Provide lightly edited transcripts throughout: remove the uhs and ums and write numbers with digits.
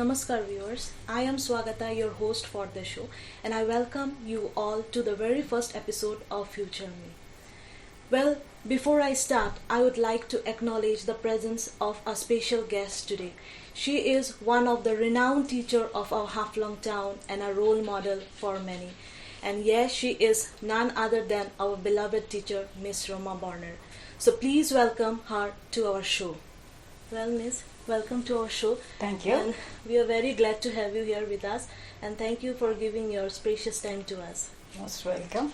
Namaskar viewers. I am Swagata, your host for the show, and I welcome you all to the very first episode of Future Me. Well, before I start, I would like to acknowledge the presence of a special guest today. She is one of the renowned teacher of our Haflong town and a role model for many. And yes, she is none other than our beloved teacher, Miss Roma Borner. So please welcome her to our show. Well, Miss, welcome to our show. Thank you. And we are very glad to have you here with us. And thank you for giving your precious time to us. Most welcome.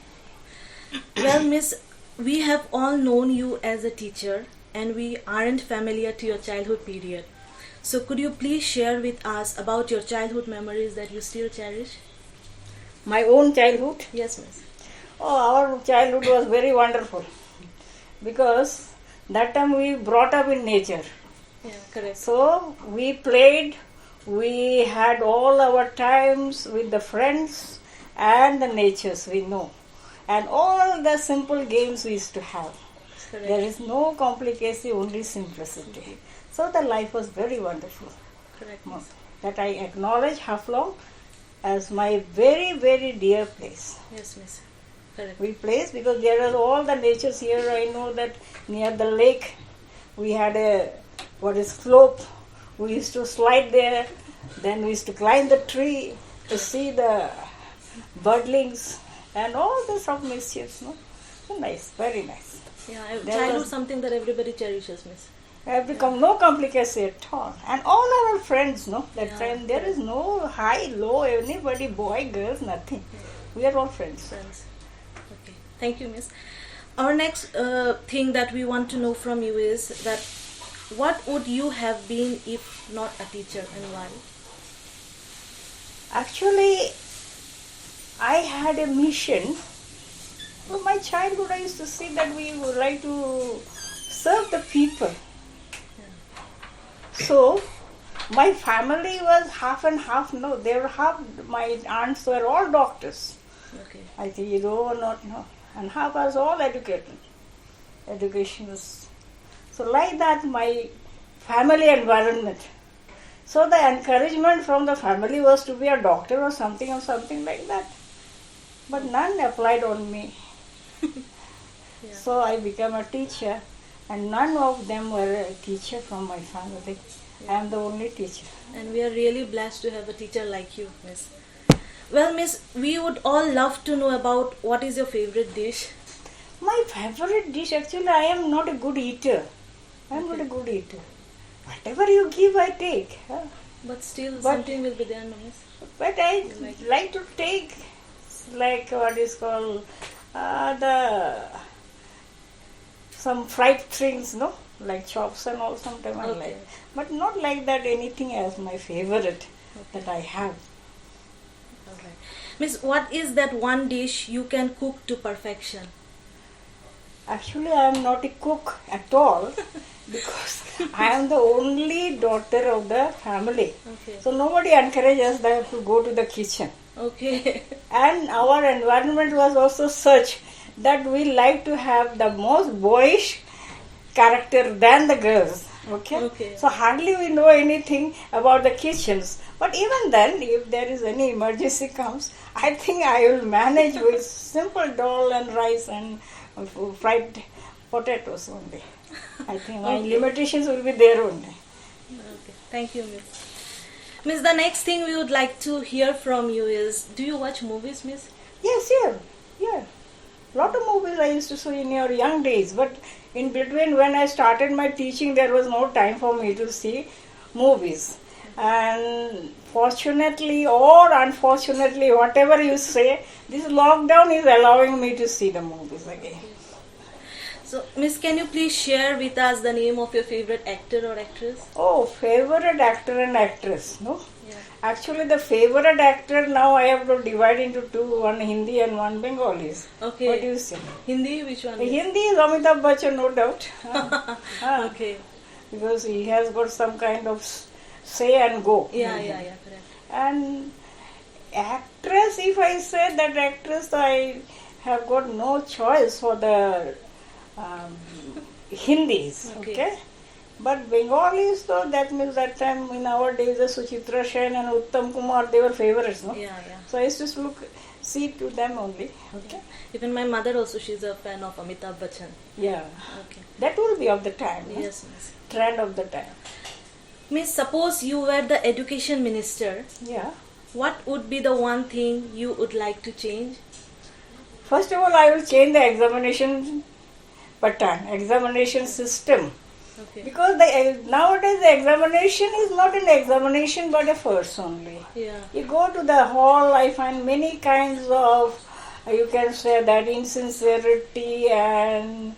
Well, Miss, we have all known you as a teacher and we aren't familiar to your childhood period. So could you please share with us about your childhood memories that you still cherish? My own childhood. Yes, Miss. Oh, our childhood was very wonderful because that time we brought up in nature. Yeah, correct. So we played, we had all our times with the friends and the natures we know. And all the simple games we used to have. Correct. There is no complication, only simplicity. So the life was very wonderful. Correct, Miss. That I acknowledge Haflong as my very, very dear place. Yes, Miss. Correct. We place because there are all the natures here. I know that near the lake we had a slope. We used to slide there. Then we used to climb the tree to see the birdlings and all this of mischiefs. No? So nice, very nice. Yeah, There childhood was- something that everybody cherishes, Miss. Have become no complication at all. And all our friends, no? That Yeah, friend, there is no high, low, anybody, boy, girls, nothing. We are all friends. Friends. Okay. Thank you, Miss. Our next thing that we want to know from you is that what would you have been if not a teacher and why? Actually, I had a mission. From my childhood, I used to see that we would like to serve the people. So, my family was half and half. No, they were half. My aunts were all doctors. Okay. I think you don't not know. And half was all educated. Education was. So, like that, my family environment. So, the encouragement from the family was to be a doctor or something like that. But none applied on me. Yeah. So, I became a teacher. And none of them were a teacher from my family. I am the only teacher. And we are really blessed to have a teacher like you, Miss. Well, Miss, we would all love to know about what is your favorite dish. My favorite dish, actually, I am not a good eater. I am not a Okay. good eater. Whatever you give, I take. Huh? But still, But- something will be there, no, Miss. But I like to take, like what is called, some fried things, no? Like chops and all, sometimes I Okay. like. But not like that anything as my favorite that I have. Alright. Miss, what is that one dish you can cook to perfection? Actually, I am not a cook at all because I am the only daughter of the family. Okay. So nobody encourages them to go to the kitchen. Okay. And our environment was also such that we like to have the most boyish character than the girls. Okay? Okay. So hardly we know anything about the kitchens. But even then, if there is any emergency comes, I think I will manage with simple dal and rice and fried potatoes only. I think my Okay. limitations will be there only. Okay. Thank you, Miss. Miss, the next thing we would like to hear from you is, do you watch movies, Miss? Yes, yeah. Lot of movies I used to see in your young days, but in between when I started my teaching, there was no time for me to see movies. And fortunately or unfortunately, whatever you say, this lockdown is allowing me to see the movies again. So, Miss, can you please share with us the name of your favorite actor or actress? Oh, favorite actor and actress, no? Yeah. Actually, the favorite actor now I have to divide into two, one Hindi and one Bengalis. Okay. What do you say? Hindi, which one? Hindi is Amitabh Bachchan, no doubt. Okay. Because he has got some kind of say and go. Yeah, correct. And actress, if I say that actress, I have got no choice for the Hindis. Okay. Okay. But Bengalis, though, that means that time in our days, Suchitra Sen and Uttam Kumar, they were favorites, no? Yeah, yeah. So I used to see to them only. Okay. Even my mother also, she's a fan of Amitabh Bachchan. Yeah. Okay. That will be of the time. No? Yes, miss. Trend of the time. Miss, suppose you were the education minister, Yeah. what would be the one thing you would like to change? First of all, I will change the examination pattern, examination system. Okay. Because nowadays the examination is not an examination but a farce only. Yeah. You go to the hall, I find many kinds of, you can say that insincerity and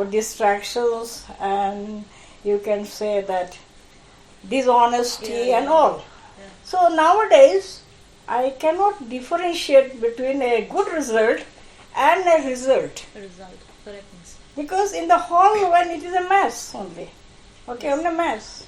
distractions, and you can say that dishonesty Yeah, and yeah. all. Yeah. So nowadays, I cannot differentiate between a good result and a result. Result. Correct, miss. Because in the hall, when it is a mess only. Okay, only a mess.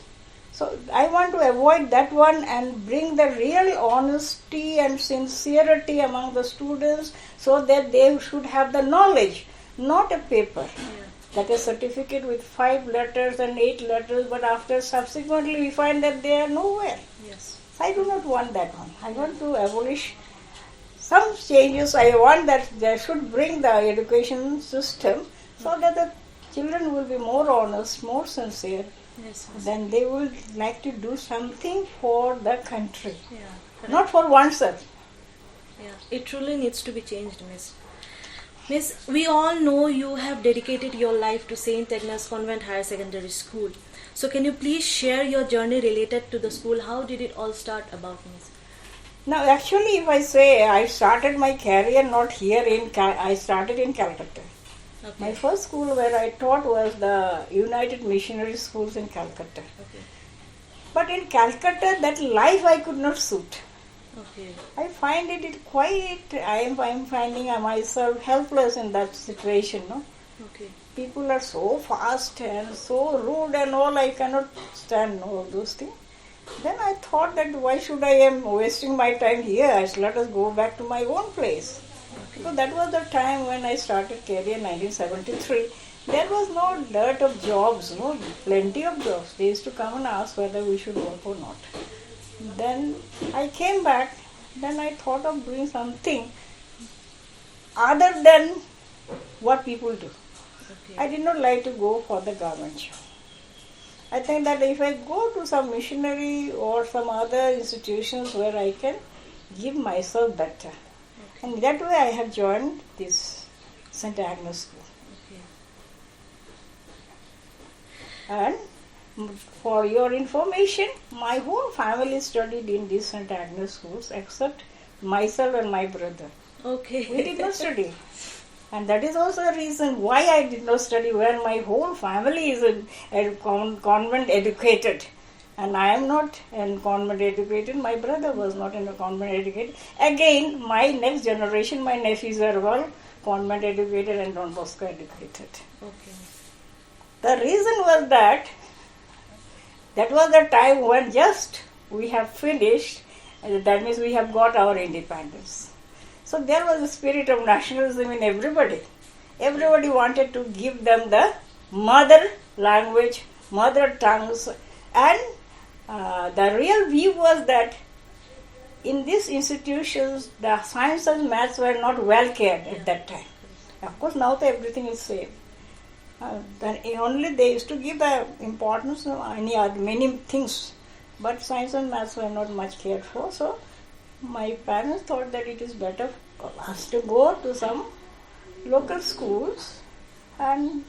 So I want to avoid that one and bring the real honesty and sincerity among the students so that they should have the knowledge, not a paper. Yeah. That a certificate with 5 letters and 8 letters, but after subsequently we find that they are nowhere. Yes. I do not want that one. I want to abolish some changes. I want that they should bring the education system so that the children will be more honest, more sincere. Yes, miss. Then they will like to do something for the country, Yeah. Correct. not for oneself. Yeah. It truly needs to be changed, miss. Miss, we all know you have dedicated your life to St. Agnes Convent Higher Secondary School. So can you please share your journey related to the school? How did it all start about, miss? Now, actually, if I say I started my career not here I started in Calcutta. Okay. My first school where I taught was the United Missionary Schools in Calcutta. Okay. But in Calcutta, that life I could not suit. Okay. I find it quite, I am finding myself helpless in that situation. No? Okay. People are so fast and so rude and all, I cannot stand all those things. Then I thought that why should I am wasting my time here? Let us go back to my own place. So that was the time when I started career 1973. There was no dearth of jobs, no, plenty of jobs. They used to come and ask whether we should work or not. Then I came back, then I thought of doing something other than what people do. Okay. I did not like to go for the government job. I think that if I go to some missionary or some other institutions where I can give myself better. And that way I have joined this St. Agnes School. Okay. And for your information, my whole family studied in these St. Agnes schools except myself and my brother. Okay. We did not study. And that is also a reason why I did not study when my whole family is a convent educated. And I am not in convent educated. My brother was not in a convent educated. Again, my next generation, my nephews are all convent educated and Don Bosco educated. Okay. The reason was that was the time when just we have finished, that means we have got our independence. So there was a spirit of nationalism in everybody. Everybody wanted to give them the mother language, mother tongues, and the real view was that in these institutions, the science and maths were not well cared at that time. Of course, now everything is same. Then only they used to give the importance to many things, but science and maths were not much cared for. So my parents thought that it is better for us to go to some local schools and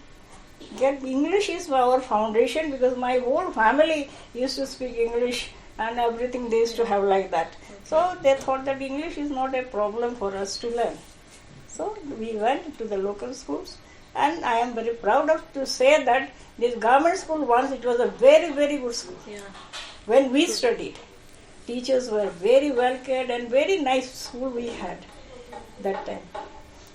get English is our foundation, because my whole family used to speak English and everything they used to have like that. So they thought that English is not a problem for us to learn. So we went to the local schools, and I am very proud of to say that this government school once, it was a very, very good school. Yeah. When we studied, teachers were very well cared and very nice school we had that time.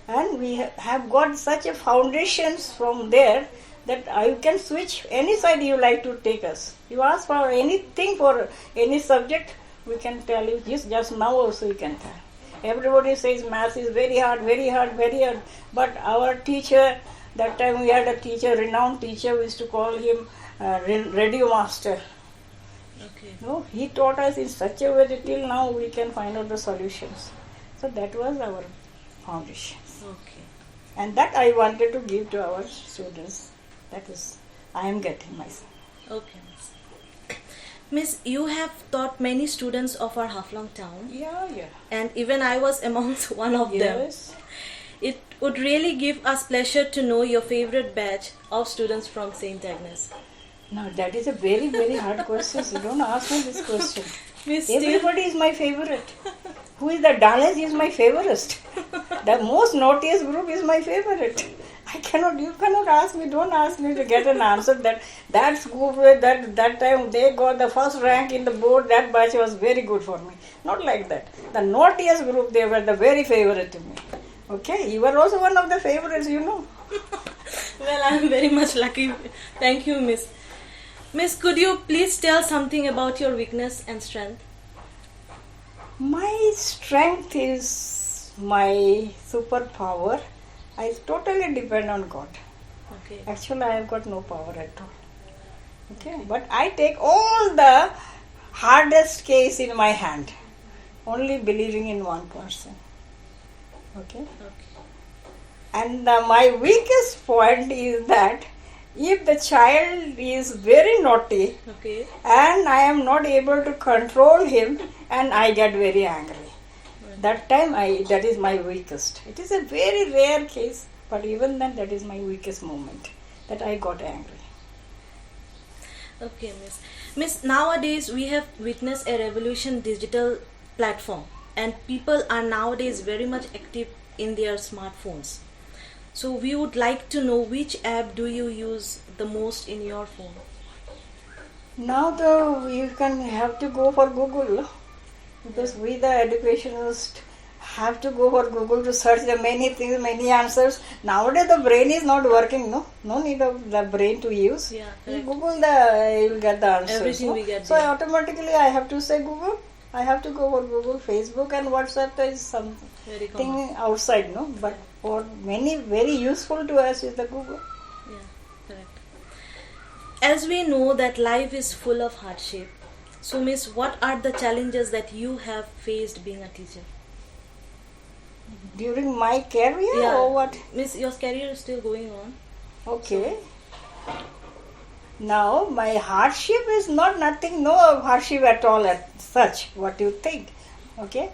And we have got such a foundations from there that you can switch any side you like to take us. You ask for anything, for any subject, we can tell you. Just now also you can tell. Everybody says math is very hard, very hard, very hard. But our teacher, That time we had a teacher, renowned teacher, we used to call him radio master. Okay. No, he taught us in such a way that till now we can find out the solutions. So that was our foundation. Okay. And that I wanted to give to our students. That is, I am getting myself. Okay, Miss. Miss, you have taught many students of our Haflong town, Yeah. and even I was amongst one of them. Yes. It would really give us pleasure to know your favorite batch of students from St. Agnes. Now that is a very, very hard question. So don't ask me this question. Miss, still, Everybody is my favorite. Who is the dullest is my favorite. The most naughtiest group is my favorite. You cannot ask me, don't ask me to get an answer that school, that time they got the first rank in the board, that batch was very good for me. Not like that. The naughtiest group, they were the very favorite to me. Okay, you were also one of the favorites, you know. well, I am very much lucky. Thank you, Miss. Miss, could you please tell something about your weakness and strength? My strength is my superpower. I totally depend on God. Okay. Actually, I have got no power at all. Okay, but I take all the hardest case in my hand, only believing in one person. Okay, Okay. and my weakest point is that if the child is very naughty Okay. and I am not able to control him, and I get very angry. That time that is my weakest. It is a very rare case, but even then that is my weakest moment, that I got angry. Okay, Miss. Miss, nowadays we have witnessed a revolution digital platform, and people are nowadays very much active in their smartphones. So we would like to know which app do you use the most in your phone? Now though you can have to go for Google, because we the educationists have to go for Google to search the many things, many answers. Nowadays the brain is not working, no need of the brain to use. Yeah, You correct. Google you will get the answers. Everything no? we get So there. automatically I have to say Google. I have to go for Google. Facebook and WhatsApp is something Very common. outside, no? But for many very useful to us is the Google. Yeah, correct. As we know that life is full of hardship, so Miss, what are the challenges that you have faced being a teacher? During my career or what? Miss, your career is still going on. Okay. Now my hardship is not nothing, no hardship at all as such, what you think. Okay.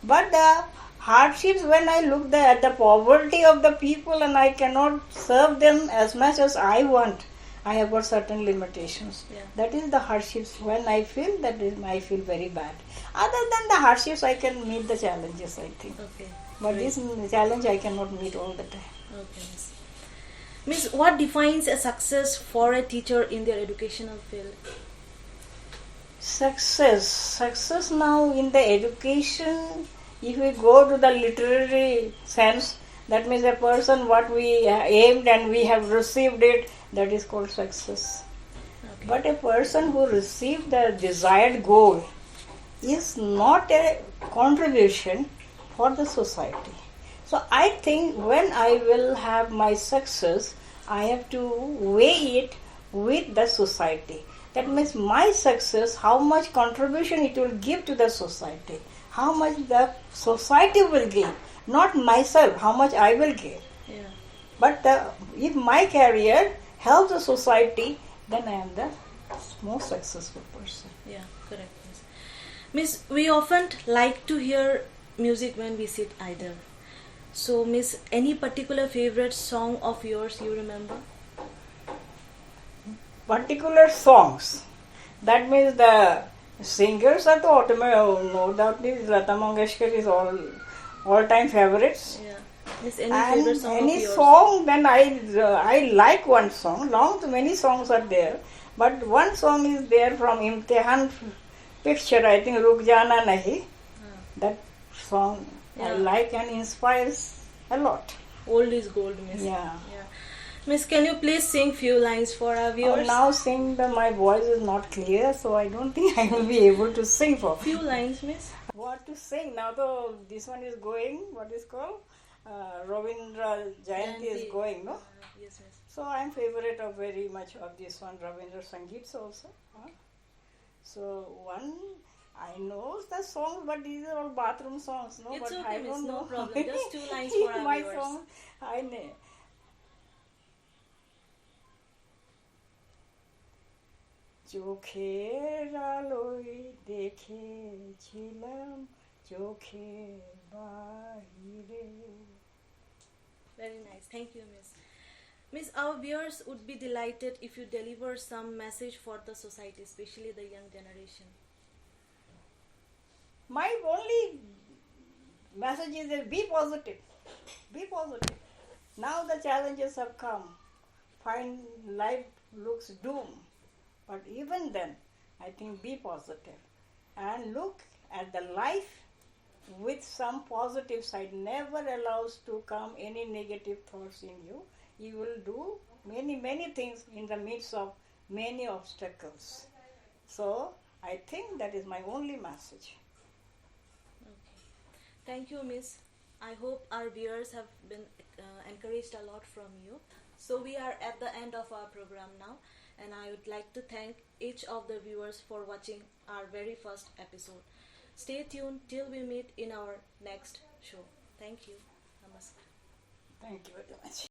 But the hardships, when I look at the poverty of the people and I cannot serve them as much as I want, I have got certain limitations. Yeah. That is the hardships when I feel I feel very bad. Other than the hardships, I can meet the challenges, I think. Okay. But Right. this challenge I cannot meet all the time. Okay, Miss. Miss, what defines a success for a teacher in their educational field? Success now in the education, if we go to the literary sense, that means a person what we aimed and we have received it, that is called success. Okay. But a person who received the desired goal is not a contribution for the society. So I think when I will have my success, I have to weigh it with the society. That means my success, how much contribution it will give to the society, how much the society will give, not myself, how much I will give. Yeah. But if my career helps the society, then I am the most successful person. Yeah, correct, Miss. Miss, we often like to hear music when we sit idle. So, Miss, any particular favorite song of yours you remember? Particular songs, that means the singers are the no doubt is Lata Mangeshkar is all time favorites. Yeah. Miss, any favorite And song any of yours? song, then I like one song. Many songs are there, but one song is there from Imtihan picture. I think Ruk Jana Nahi. That song I Yeah. like and inspires a lot. Old is gold, Miss. Yeah. Miss, can you please sing few lines for our viewers? Now my voice is not clear, so I don't think I will be able to sing for. Few lines, Miss. What to sing now? Though this one is going. What is called? Ravindra Jayanti is Jayanti. going. No. Yes, miss. So I am favorite of very much of this one Ravindra Sangeets also. So one I know the songs, but these are all bathroom songs, no. It's But okay, I miss. don't No know. problem. Just 2 lines for our My viewers. song, I know. চোখের আলোয় দেখেছিলাম চোখের বাহিরে. Very nice. Thank you, miss. Miss, our viewers would be delighted if you deliver some message for the society, especially the young generation. My only message is that be positive. Be positive. Now the challenges have come. Find life looks doom. But even then, I think be positive and look at the life with some positive side. Never allows to come any negative thoughts in you. You will do many things in the midst of many obstacles. So I think that is my only message. Okay. Thank you, miss. I hope our viewers have been encouraged a lot from you. So we are at the end of our program now, and I would like to thank each of the viewers for watching our very first episode. Stay tuned till we meet in our next show. Thank you. Namaskar. Thank you very much.